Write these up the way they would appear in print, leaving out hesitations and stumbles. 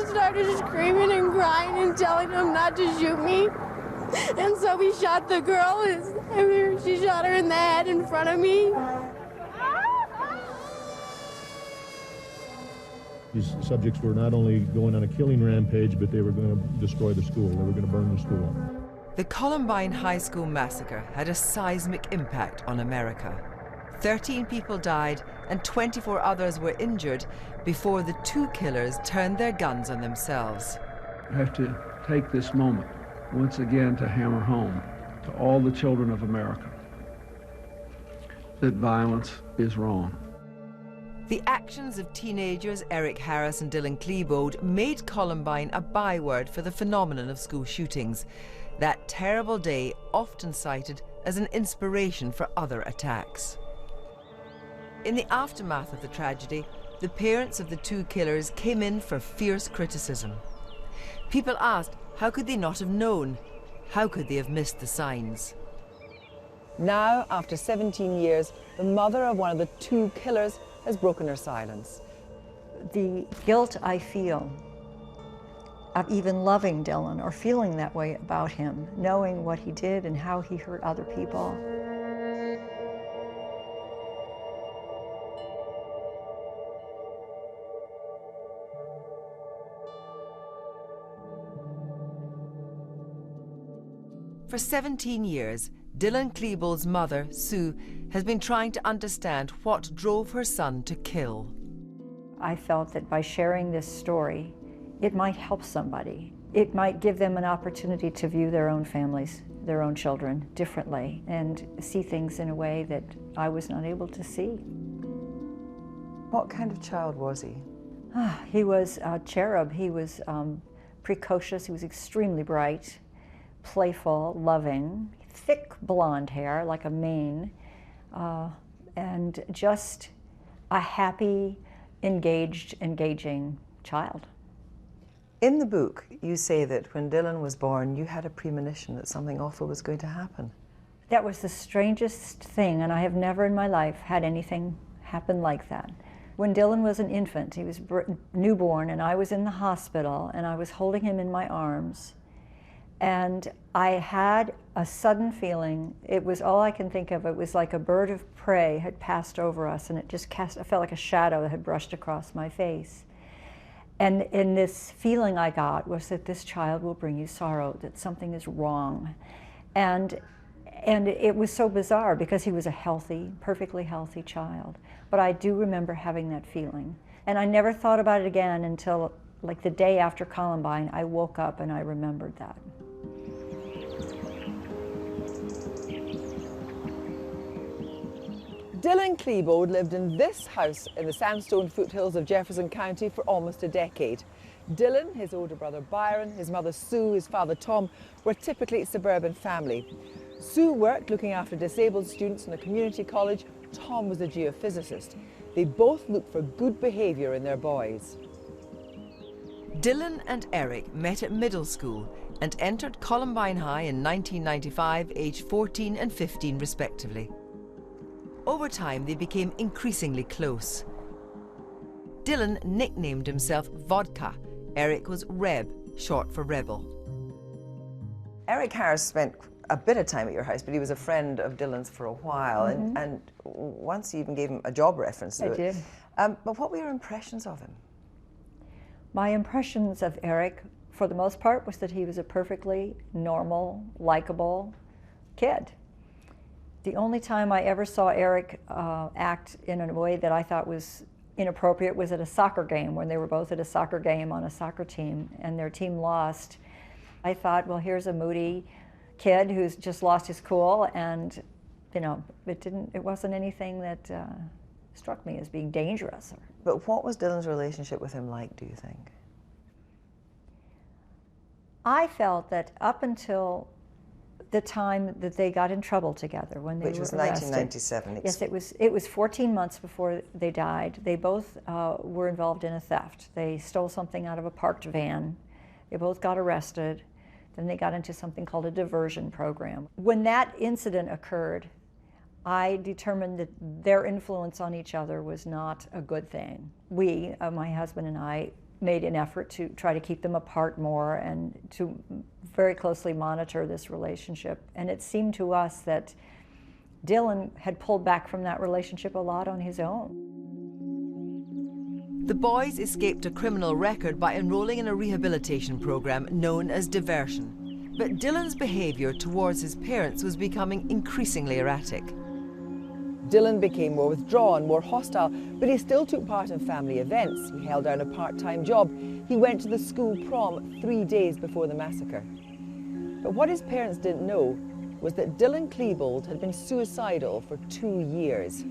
just started screaming and crying and telling him not to shoot me. And so we shot the girl. She shot her in the head in front of me. These subjects were not only going on a killing rampage, but they were going to destroy the school. They were going to burn the school. The Columbine High School massacre had a seismic impact on America. 13 people died and 24 others were injured before the two killers turned their guns on themselves. I have to take this moment once again to hammer home to all the children of America that violence is wrong. The actions of teenagers Eric Harris and Dylan Klebold made Columbine a byword for the phenomenon of school shootings. That terrible day often cited as an inspiration for other attacks. In the aftermath of the tragedy, the parents of the two killers came in for fierce criticism. People asked, how could they not have known? How could they have missed the signs? Now, after 17 years, the mother of one of the two killers has broken her silence. The guilt I feel of even loving Dylan or feeling that way about him, knowing what he did and how he hurt other people. For 17 years, Dylan Klebold's mother, Sue, has been trying to understand what drove her son to kill. I felt that by sharing this story, it might help somebody. It might give them an opportunity to view their own families, their own children, differently and see things in a way that I was not able to see. What kind of child was he? He was a cherub. He was precocious. He was extremely bright, playful, loving, thick blonde hair like a mane, and just a happy, engaging child. In the book, you say that when Dylan was born, you had a premonition that something awful was going to happen. That was the strangest thing, and I have never in my life had anything happen like that. When Dylan was an infant, he was newborn, and I was in the hospital, and I was holding him in my arms, and I had a sudden feeling. It was all I can think of. It was like a bird of prey had passed over us, and it just cast, I felt like a shadow that had brushed across my face. And this feeling I got was that this child will bring you sorrow, that something is wrong. And it was so bizarre because he was a healthy, perfectly healthy child. But I do remember having that feeling. And I never thought about it again until like the day after Columbine. I woke up and I remembered that. Dylan Klebold lived in this house in the sandstone foothills of Jefferson County for almost a decade. Dylan, his older brother Byron, his mother Sue, his father Tom were typically a suburban family. Sue worked looking after disabled students in a community college. Tom was a geophysicist. They both looked for good behaviour in their boys. Dylan and Eric met at middle school and entered Columbine High in 1995, aged 14 and 15 respectively. Over time, they became increasingly close. Dylan nicknamed himself Vodka. Eric was Reb, short for Rebel. Eric Harris spent a bit of time at your house, but he was a friend of Dylan's for a while, and once you even gave him a job reference to it. I did. But what were your impressions of him? My impressions of Eric, for the most part, was that he was a perfectly normal, likable kid. The only time I ever saw Eric act in a way that I thought was inappropriate was at a soccer game, when they were both at a soccer game on a soccer team and their team lost. I thought, well, here's a moody kid who's just lost his cool, and you know, it wasn't anything that struck me as being dangerous. But what was Dylan's relationship with him like, do you think? I felt that up until the time that they got in trouble together, when they were arrested. Which was 1997. Yes, it was 14 months before they died. They both were involved in a theft. They stole something out of a parked van. They both got arrested. Then they got into something called a diversion program. When that incident occurred, I determined that their influence on each other was not a good thing. We, my husband and I, made an effort to try to keep them apart more and to very closely monitor this relationship. And it seemed to us that Dylan had pulled back from that relationship a lot on his own. The boys escaped a criminal record by enrolling in a rehabilitation program known as diversion. But Dylan's behavior towards his parents was becoming increasingly erratic. Dylan became more withdrawn, more hostile, but he still took part in family events. He held down a part-time job. He went to the school prom 3 days before the massacre. But what his parents didn't know was that Dylan Klebold had been suicidal for 2 years.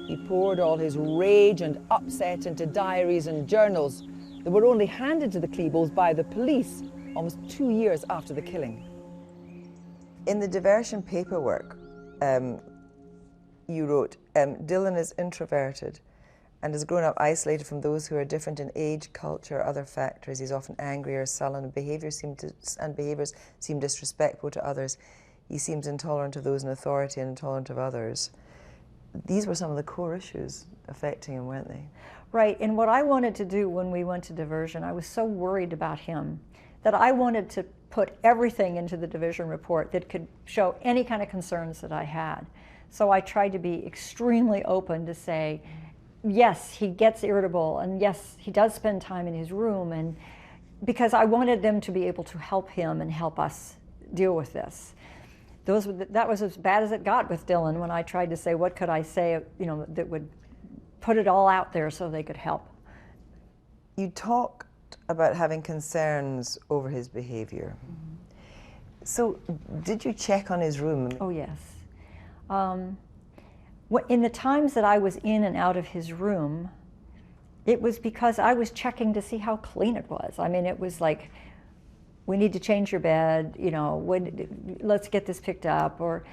He poured all his rage and upset into diaries and journals that were only handed to the Klebolds by the police almost 2 years after the killing. In the diversion paperwork, you wrote, Dylan is introverted and has grown up isolated from those who are different in age, culture, other factors. He's often angry or sullen, and behaviours seem disrespectful to others. He seems intolerant of those in authority and intolerant of others. These were some of the core issues affecting him, weren't they? Right, and what I wanted to do when we went to diversion, I was so worried about him that I wanted to put everything into the diversion report that could show any kind of concerns that I had. So I tried to be extremely open to say, yes, he gets irritable, and yes, he does spend time in his room, and because I wanted them to be able to help him and help us deal with this. That was as bad as it got with Dylan when I tried to say, what could I say, that would put it all out there so they could help. You talked about having concerns over his behavior. Mm-hmm. So did you check on his room? Oh, yes. In the times that I was in and out of his room, it was because I was checking to see how clean it was. I mean, it was like, we need to change your bed, let's get this picked up. Or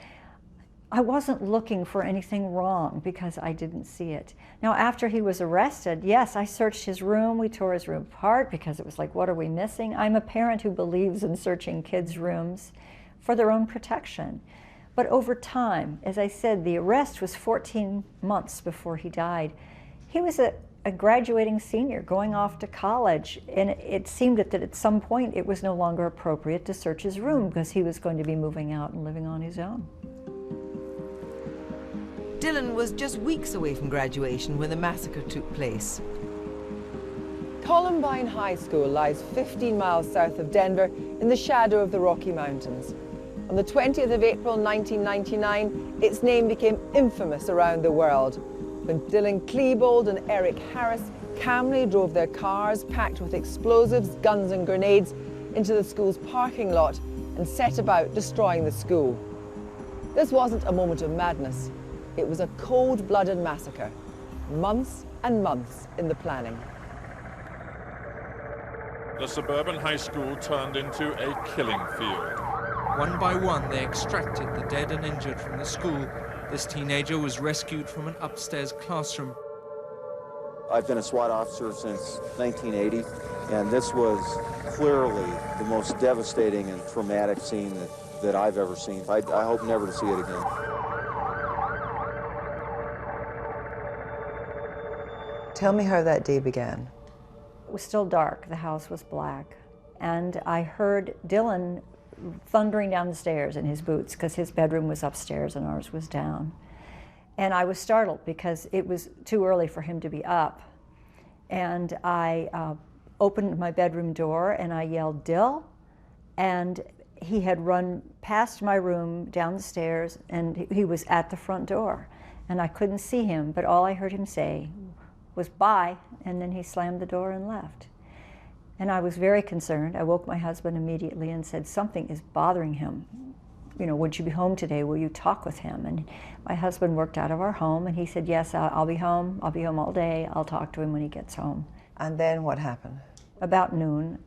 I wasn't looking for anything wrong because I didn't see it. Now, after he was arrested, yes, I searched his room. We tore his room apart because it was like, what are we missing? I'm a parent who believes in searching kids' rooms for their own protection. But over time, as I said, the arrest was 14 months before he died. He was a graduating senior going off to college, and it seemed that at some point it was no longer appropriate to search his room because he was going to be moving out and living on his own. Dylan was just weeks away from graduation when the massacre took place. Columbine High School lies 15 miles south of Denver in the shadow of the Rocky Mountains. On the 20th of April 1999, its name became infamous around the world when Dylan Klebold and Eric Harris calmly drove their cars packed with explosives, guns and grenades into the school's parking lot and set about destroying the school. This wasn't a moment of madness. It was a cold-blooded massacre, months and months in the planning. The suburban high school turned into a killing field. One by one, they extracted the dead and injured from the school. This teenager was rescued from an upstairs classroom. I've been a SWAT officer since 1980, and this was clearly the most devastating and traumatic scene that I've ever seen. I hope never to see it again. Tell me how that day began. It was still dark, the house was black, and I heard Dylan thundering down the stairs in his boots because his bedroom was upstairs and ours was down. And I was startled because it was too early for him to be up. And I opened my bedroom door and I yelled, "Dill," and he had run past my room down the stairs and he was at the front door. And I couldn't see him, but all I heard him say was "bye," and then he slammed the door and left. And I was very concerned. I woke my husband immediately and said, something is bothering him. Would you be home today? Will you talk with him? And my husband worked out of our home and he said, yes, I'll be home. I'll be home all day. I'll talk to him when he gets home. And then what happened? About noon,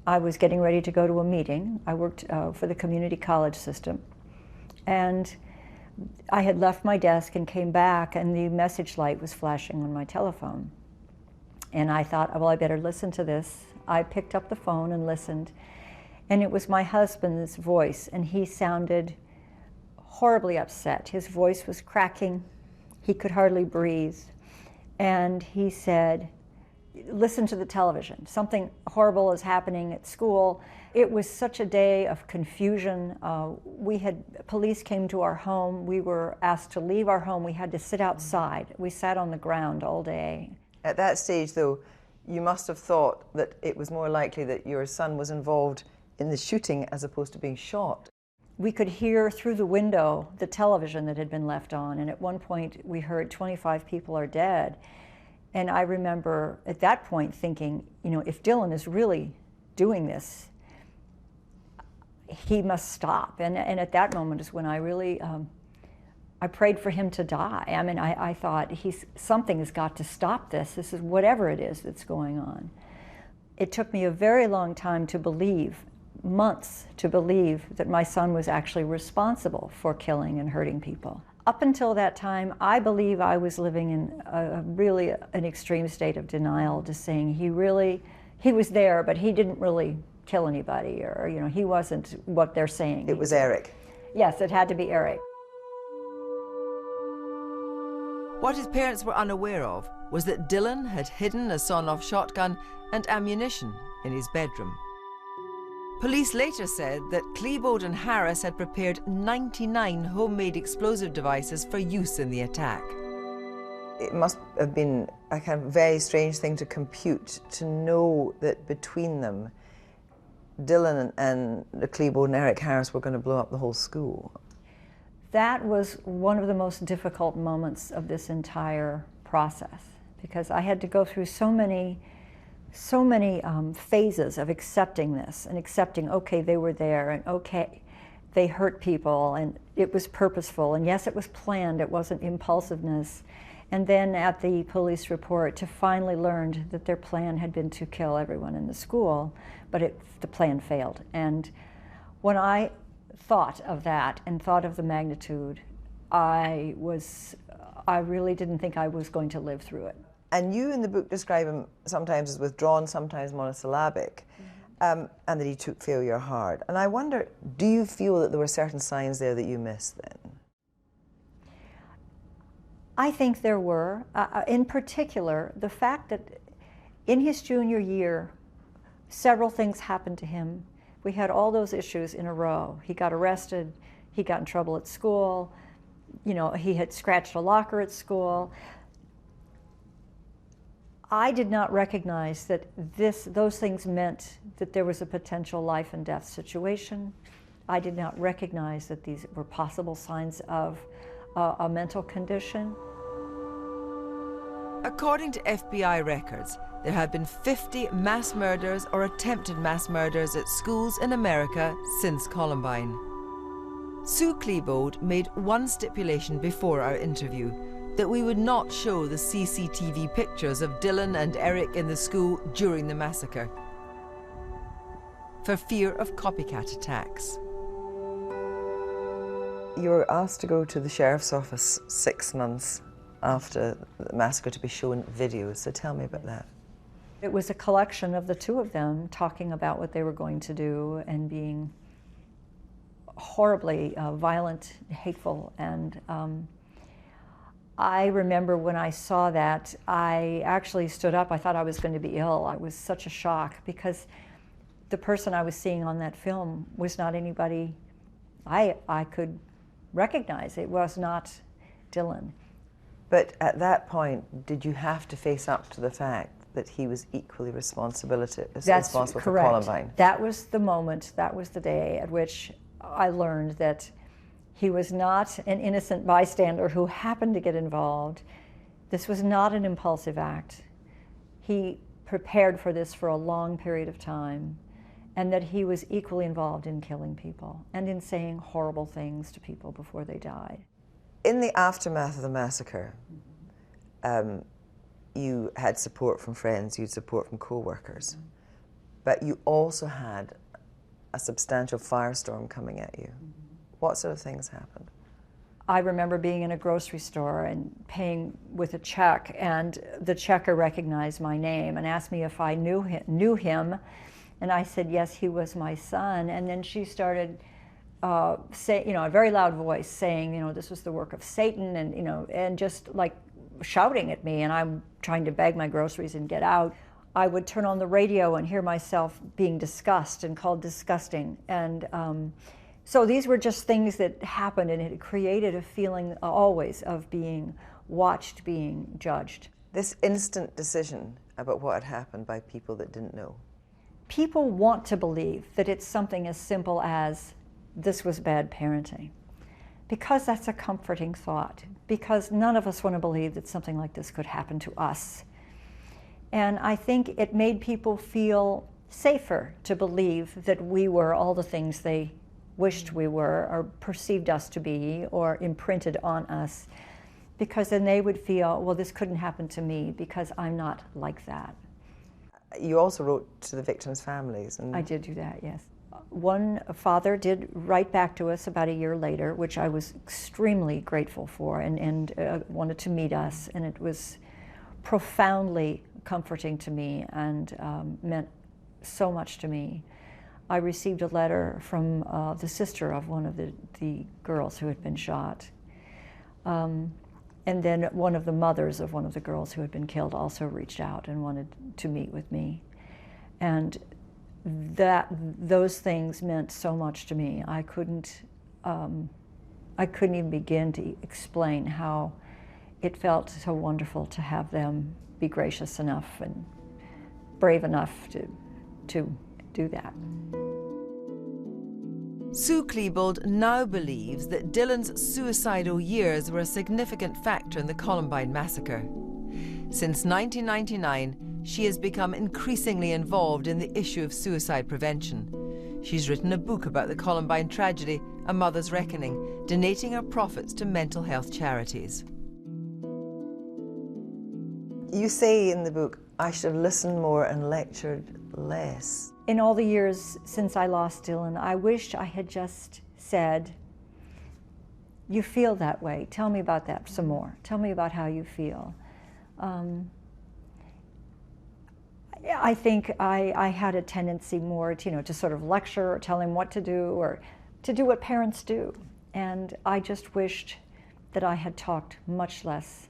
I was getting ready to go to a meeting. I worked for the community college system. And I had left my desk and came back and the message light was flashing on my telephone. And I thought, well, I better listen to this. I picked up the phone and listened, and it was my husband's voice, and he sounded horribly upset. His voice was cracking. He could hardly breathe. And he said, listen to the television. Something horrible is happening at school. It was such a day of confusion. Police came to our home. We were asked to leave our home. We had to sit outside. We sat on the ground all day. At that stage, though, you must have thought that it was more likely that your son was involved in the shooting as opposed to being shot. We could hear through the window the television that had been left on, and at one point we heard 25 people are dead. And I remember at that point thinking, you know, if Dylan is really doing this, he must stop. And at that moment is when I really, I prayed for him to die. I mean, I thought, something has got to stop this. This is whatever it is that's going on. It took me a very long time to believe, months to believe, that my son was actually responsible for killing and hurting people. Up until that time, I believe I was living in really an extreme state of denial, just saying he was there, but he didn't really kill anybody, or, you know, he wasn't what they're saying. It was Eric. Yes, it had to be Eric. What his parents were unaware of was that Dylan had hidden a sawn-off shotgun and ammunition in his bedroom. Police later said that Klebold and Harris had prepared 99 homemade explosive devices for use in the attack. It must have been a kind of very strange thing to compute, to know that between them, Dylan and Klebold and Eric Harris were going to blow up the whole school. That was one of the most difficult moments of this entire process, because I had to go through so many phases of accepting this and accepting, okay, they were there, and okay, they hurt people, and it was purposeful, and yes, it was planned, it wasn't impulsiveness. And then at the police report, to finally learn that their plan had been to kill everyone in the school, but the plan failed. And when I thought of that and thought of the magnitude, I really didn't think I was going to live through it. And you in the book describe him sometimes as withdrawn, sometimes monosyllabic, and that he took failure hard. And I wonder, do you feel that there were certain signs there that you missed then? I think there were. In particular, the fact that in his junior year, several things happened to him. We had all those issues in a row. He got arrested, he got in trouble at school, you know, he had scratched a locker at school. I did not recognize that those things meant that there was a potential life and death situation. I did not recognize that these were possible signs of a mental condition. According to FBI records, there have been 50 mass murders or attempted mass murders at schools in America since Columbine. Sue Klebold made one stipulation before our interview, that we would not show the CCTV pictures of Dylan and Eric in the school during the massacre, for fear of copycat attacks. You were asked to go to the sheriff's office 6 months after the massacre to be shown videos, so tell me about that. It was a collection of the two of them talking about what they were going to do and being horribly violent, hateful, and I remember when I saw that, I actually stood up. I thought I was going to be ill. I was such a shock because the person I was seeing on that film was not anybody I could recognize. It was not Dylan. But at that point, did you have to face up to the fact that he was equally responsible for Columbine? That was the moment, that was the day at which I learned that he was not an innocent bystander who happened to get involved. This was not an impulsive act. He prepared for this for a long period of time, and that he was equally involved in killing people and in saying horrible things to people before they died. In the aftermath of the massacre, you had support from friends, you had support from co-workers, but you also had a substantial firestorm coming at you. What sort of things happened? I remember being in a grocery store and paying with a check, and the checker recognized my name and asked me if I knew him, and I said yes, he was my son. And then she started saying, a very loud voice saying, this was the work of Satan, and and just like shouting at me, and I'm trying to bag my groceries and get out. I would turn on the radio and hear myself being discussed and called disgusting. And so these were just things that happened, and it created a feeling always of being watched, being judged. This instant decision about what had happened by people that didn't know. People want to believe that it's something as simple as this was bad parenting, because that's a comforting thought, because none of us want to believe that something like this could happen to us. And I think it made people feel safer to believe that we were all the things they wished we were, or perceived us to be, or imprinted on us, because then they would feel, well, this couldn't happen to me because I'm not like that. You also wrote to the victims' families. And I did do that, yes. One father did write back to us about a year later, which I was extremely grateful for, and wanted to meet us, and it was profoundly comforting to me and meant so much to me. I received a letter from the sister of one of the girls who had been shot. And then one of the mothers of one of the girls who had been killed also reached out and wanted to meet with me. And those things meant so much to me. I couldn't even begin to explain how it felt so wonderful to have them be gracious enough and brave enough to do that. Sue Klebold now believes that Dylan's suicidal years were a significant factor in the Columbine massacre. Since 1999, she has become increasingly involved in the issue of suicide prevention. She's written a book about the Columbine tragedy, A Mother's Reckoning, donating her profits to mental health charities. You say in the book, I should have listened more and lectured less. In all the years since I lost Dylan, I wish I had just said, you feel that way. Tell me about that some more. Tell me about how you feel. I think I had a tendency more to sort of lecture or tell him what to do, or to do what parents do. And I just wished that I had talked much less.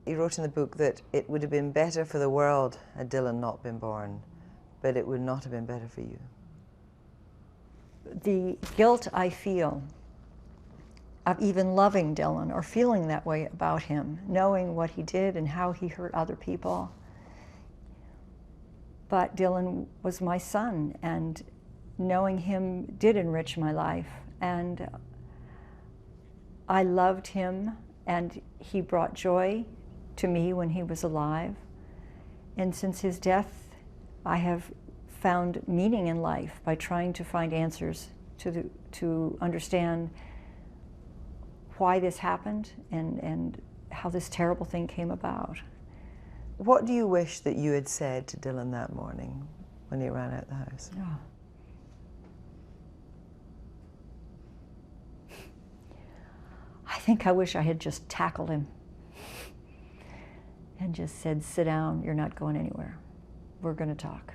You wrote in the book that it would have been better for the world had Dylan not been born, but it would not have been better for you. The guilt I feel of even loving Dylan or feeling that way about him, knowing what he did and how he hurt other people. But Dylan was my son, and knowing him did enrich my life. And I loved him, and he brought joy to me when he was alive. And since his death, I have found meaning in life by trying to find answers to understand why this happened and how this terrible thing came about. What do you wish that you had said to Dylan that morning when he ran out the house? Oh. I think I wish I had just tackled him and just said, sit down, you're not going anywhere. We're going to talk.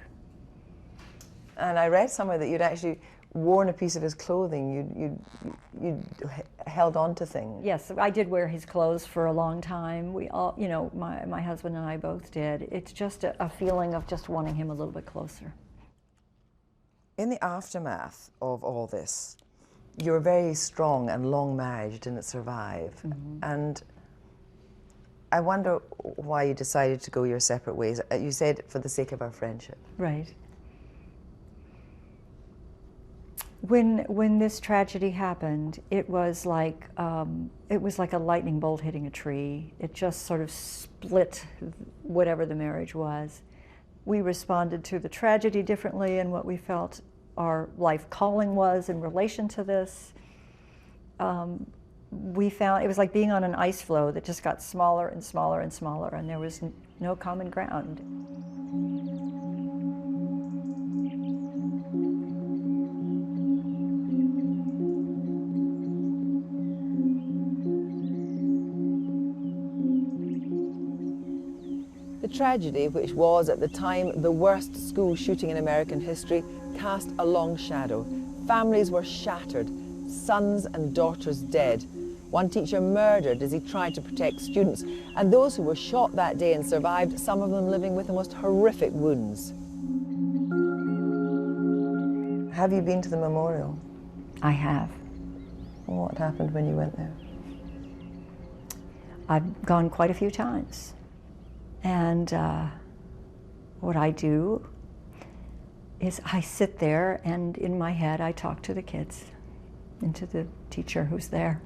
And I read somewhere that you'd actually worn a piece of his clothing. You'd held on to things. Yes, I did wear his clothes for a long time. We all, my husband and I both did. It's just a feeling of just wanting him a little bit closer. In the aftermath of all this, you were very strong and long marriage, didn't survive. Mm-hmm. And I wonder why you decided to go your separate ways. You said for the sake of our friendship. Right. When this tragedy happened, it was like a lightning bolt hitting a tree. It just sort of split whatever the marriage was. We responded to the tragedy differently and what we felt our life calling was in relation to this. We found it was like being on an ice floe that just got smaller and smaller and smaller, and there was no common ground. The tragedy, which was at the time the worst school shooting in American history, cast a long shadow. Families were shattered, sons and daughters dead. One teacher murdered as he tried to protect students, and those who were shot that day and survived, some of them living with the most horrific wounds. Have you been to the memorial? I have. What happened when you went there? I've gone quite a few times. And what I do is I sit there and in my head I talk to the kids and to the teacher who's there.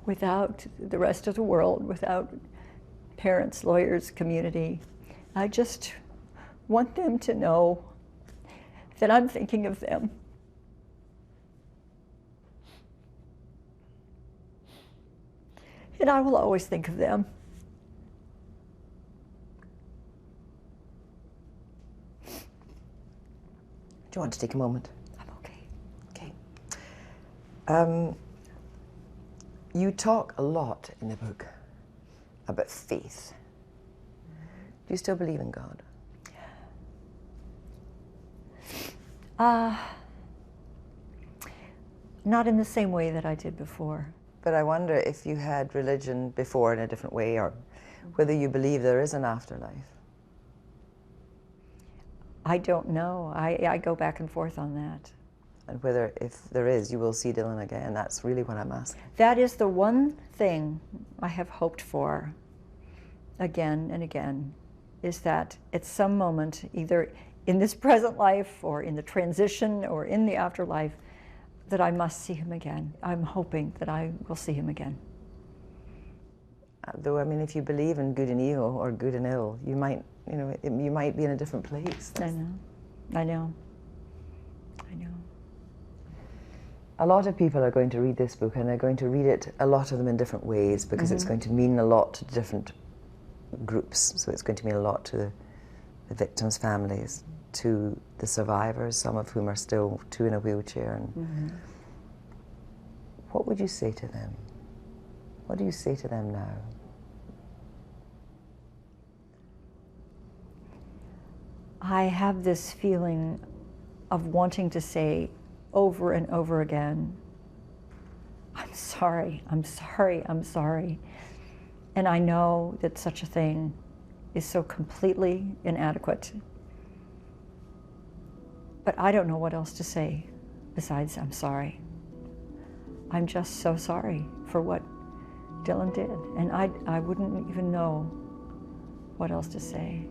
Without the rest of the world, without parents, lawyers, community. I just want them to know that I'm thinking of them. And I will always think of them. Do you want to take a moment? I'm okay. Okay. You talk a lot in the book about faith. Do you still believe in God? Not in the same way that I did before. But I wonder if you had religion before in a different way, or whether you believe there is an afterlife. I don't know. I go back and forth on that. And whether, if there is, you will see Dylan again. That's really what I'm asking. That is the one thing I have hoped for again and again, is that at some moment, either in this present life or in the transition or in the afterlife, that I must see him again. I'm hoping that I will see him again. Though, I mean, if you believe in good and evil or good and ill, you might, you know, you might be in a different place. I know. I know. I know. A lot of people are going to read this book, and they're going to read it, a lot of them in different ways, because it's going to mean a lot to different groups. So it's going to mean a lot to the victims' families, to the survivors, some of whom are still in a wheelchair. And what would you say to them? What do you say to them now? I have this feeling of wanting to say over and over again, I'm sorry, I'm sorry, I'm sorry. And I know that such a thing is so completely inadequate. But I don't know what else to say besides I'm sorry. I'm just so sorry for what Dylan did. And I wouldn't even know what else to say.